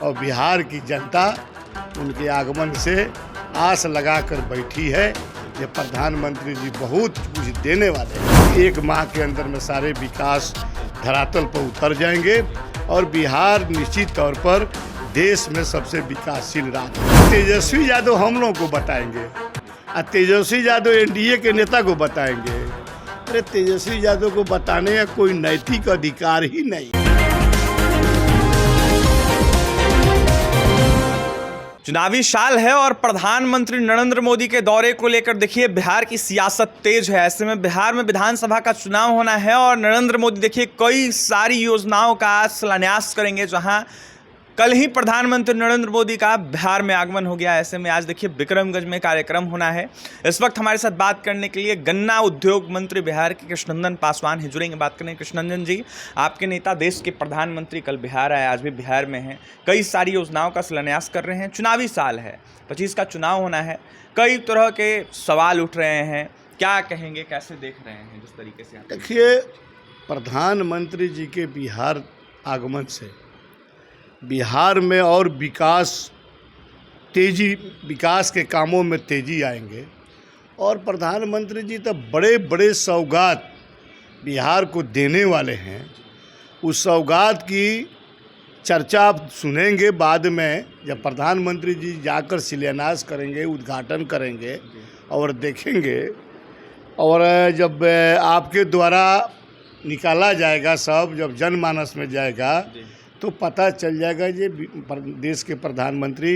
और बिहार की जनता उनके आगमन से आस लगाकर बैठी है कि प्रधानमंत्री जी बहुत कुछ देने वाले हैं। 1 माह के अंदर में सारे विकास धरातल पर उतर जाएंगे और बिहार निश्चित तौर पर देश में सबसे विकासशील राज्य। तेजस्वी यादव हम लोगों को बताएंगे और तेजस्वी यादव एनडीए के नेता को बताएंगे। अरे तेजस्वी यादव को बताने का कोई नैतिक अधिकार ही नहीं। चुनावी साल है और प्रधानमंत्री नरेंद्र मोदी के दौरे को लेकर देखिए बिहार की सियासत तेज है। ऐसे में बिहार में विधानसभा का चुनाव होना है और नरेंद्र मोदी देखिए कई सारी योजनाओं का शिलान्यास करेंगे। जहां कल ही प्रधानमंत्री नरेंद्र मोदी का बिहार में आगमन हो गया। ऐसे में आज देखिए विक्रमगंज में कार्यक्रम होना है। इस वक्त हमारे साथ बात करने के लिए गन्ना उद्योग मंत्री बिहार के कृष्णनंदन पासवान हैं, जुड़ेंगे, बात करेंगे। कृष्णनंदन जी, आपके नेता देश के प्रधानमंत्री कल बिहार आए, आज भी बिहार में हैं, कई सारी योजनाओं का शिलान्यास कर रहे हैं। चुनावी साल है, 25 का चुनाव होना है, कई तरह के सवाल उठ रहे हैं, क्या कहेंगे, कैसे देख रहे हैं जिस तरीके से? देखिए, प्रधानमंत्री जी के बिहार आगमन से बिहार में और विकास के कामों में तेजी आएंगे। और प्रधानमंत्री जी तो बड़े बड़े सौगात बिहार को देने वाले हैं। उस सौगात की चर्चा आप सुनेंगे बाद में, जब प्रधानमंत्री जी जाकर शिलान्यास करेंगे, उद्घाटन करेंगे और देखेंगे। और जब आपके द्वारा निकाला जाएगा सब, जब जनमानस में जाएगा तो पता चल जाएगा ये देश के प्रधानमंत्री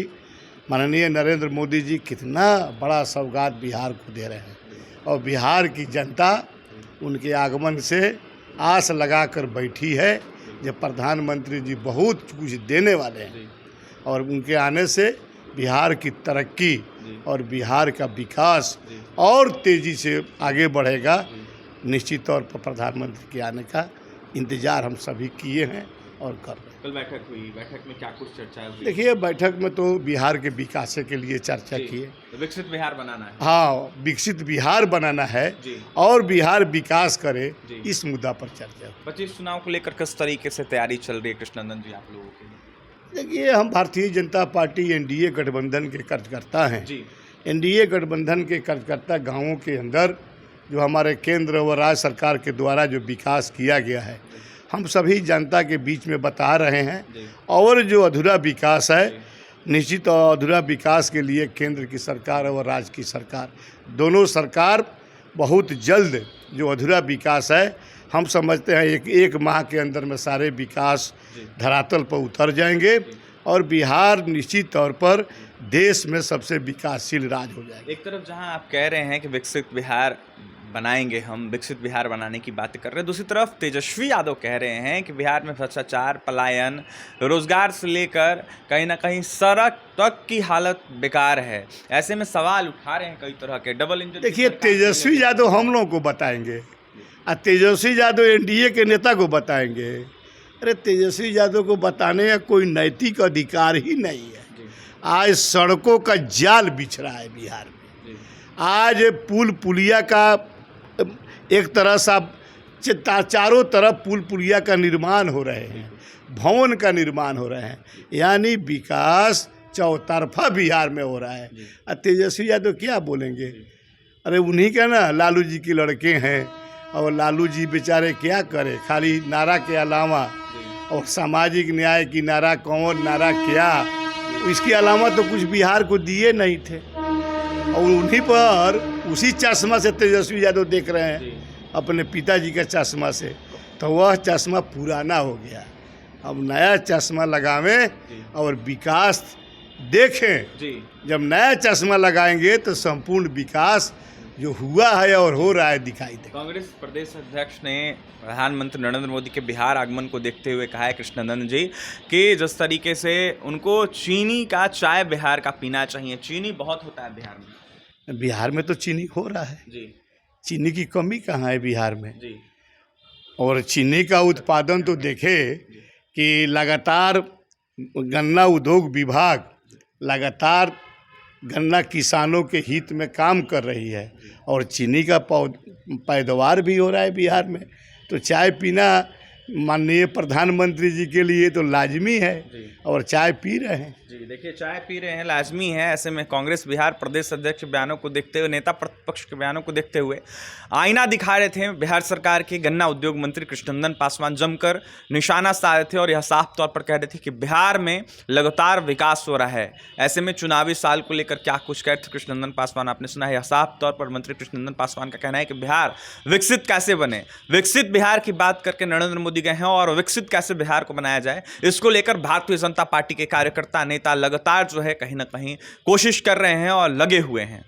माननीय नरेंद्र मोदी जी कितना बड़ा सौगात बिहार को दे रहे हैं। और बिहार की जनता उनके आगमन से आस लगाकर बैठी है कि प्रधानमंत्री जी बहुत कुछ देने वाले हैं। और उनके आने से बिहार की तरक्की और बिहार का विकास और तेज़ी से आगे बढ़ेगा। निश्चित तौर पर प्रधानमंत्री के आने का इंतज़ार हम सभी किए हैं और कर रहे हैं। कल बैठक हुई, बैठक में क्या कुछ चर्चा हुई? देखिए, बैठक में तो बिहार के विकास के लिए चर्चा की है। विकसित बिहार बनाना है। हाँ, विकसित बिहार बनाना है जी। और बिहार विकास करे, इस मुद्दा पर चर्चा। 25 चुनाव को लेकर किस तरीके से तैयारी चल रही है कृष्णनंदन जी आप लोगों की? देखिए, हम भारतीय जनता पार्टी एनडीए गठबंधन के कार्यकर्ता हैं। जी। एनडीए गठबंधन के कार्यकर्ता गाँवों के अंदर जो हमारे केंद्र व राज्य सरकार के द्वारा जो विकास किया गया है, हम सभी जनता के बीच में बता रहे हैं। और जो अधूरा विकास है, निश्चित अधूरा विकास के लिए केंद्र की सरकार और राज्य की सरकार, दोनों सरकार बहुत जल्द जो अधूरा विकास है, हम समझते हैं एक माह के अंदर में सारे विकास धरातल पर उतर जाएंगे और बिहार निश्चित तौर पर देश में सबसे विकासशील राज्य हो जाएगा। एक तरफ जहां आप कह रहे हैं कि विकसित बिहार बनाएंगे, हम विकसित बिहार बनाने की बातें कर रहे हैं, दूसरी तरफ तेजस्वी यादव कह रहे हैं कि बिहार में भ्रष्टाचार, पलायन, रोजगार से लेकर कहीं ना कहीं सड़क तक की हालत बेकार है। ऐसे में सवाल उठा रहे हैं कई तरह के। Double engine. देखिए, तेजस्वी यादव हम लोगों को बताएंगे और तेजस्वी यादव एनडीए के नेता को बताएंगे। अरे तेजस्वी यादव को बताने का कोई नैतिक अधिकार ही नहीं है। आज सड़कों का जाल बिछ रहा है बिहार में। आज पुल पुलिया का एक तरह से चारों तरफ पुल पुलिया का निर्माण हो रहे हैं, भवन का निर्माण हो रहे हैं, यानी विकास चौतरफा बिहार में हो रहा है। और तेजस्वी यादव क्या बोलेंगे? अरे उन्हीं का ना लालू जी के लड़के हैं और लालू जी बेचारे क्या करे, खाली नारा के अलावा और सामाजिक न्याय की नारा, कौन नारा क्या, इसके अलावा तो कुछ बिहार को दिए नहीं थे। और उन्हीं पर उसी चश्मा से तेजस्वी यादव देख रहे हैं, अपने पिताजी का चश्मा से, तो वह चश्मा पुराना हो गया। अब नया चश्मा लगावें और विकास देखें। जब नया चश्मा लगाएंगे तो संपूर्ण विकास जो हुआ है और हो रहा है दिखाई दे। कांग्रेस प्रदेश अध्यक्ष ने प्रधानमंत्री नरेंद्र मोदी के बिहार आगमन को देखते हुए कहा है कृष्णनंदन जी कि जिस तरीके से उनको चीनी का चाय बिहार का पीना चाहिए। चीनी बहुत होता है बिहार में। बिहार में तो चीनी हो रहा है जी। चीनी की कमी कहाँ है बिहार में जी। और चीनी का उत्पादन तो देखे कि लगातार गन्ना उद्योग विभाग लगातार गन्ना किसानों के हित में काम कर रही है और चीनी का पैदावार भी हो रहा है बिहार में। तो चाय पीना माननीय प्रधानमंत्री जी के लिए तो लाजमी है जी। और चाय पी रहे हैं। जी देखिए, चाय पी रहे हैं, लाजमी है। ऐसे में कांग्रेस बिहार प्रदेश अध्यक्ष बयानों को देखते हुए, नेता प्रतिपक्ष के बयानों को देखते हुए आईना दिखा रहे थे बिहार सरकार के गन्ना उद्योग मंत्री कृष्णनंदन पासवान। जमकर निशाना साधे थे और यह साफ तौर पर कह रहे थे कि बिहार में लगातार विकास हो रहा है। ऐसे में चुनावी साल को लेकर क्या कुछ कह रहे थे कृष्णनंदन पासवान, आपने सुना है। यह साफ तौर पर मंत्री कृष्णनंदन पासवान का कहना है कि बिहार विकसित कैसे बने, विकसित बिहार की बात करके नरेंद्र मोदी गए हैं और विकसित कैसे बिहार को बनाया जाए, इसको लेकर भारतीय जनता पार्टी के कार्यकर्ता, नेता लगातार जो है कहीं ना कहीं कोशिश कर रहे हैं और लगे हुए हैं।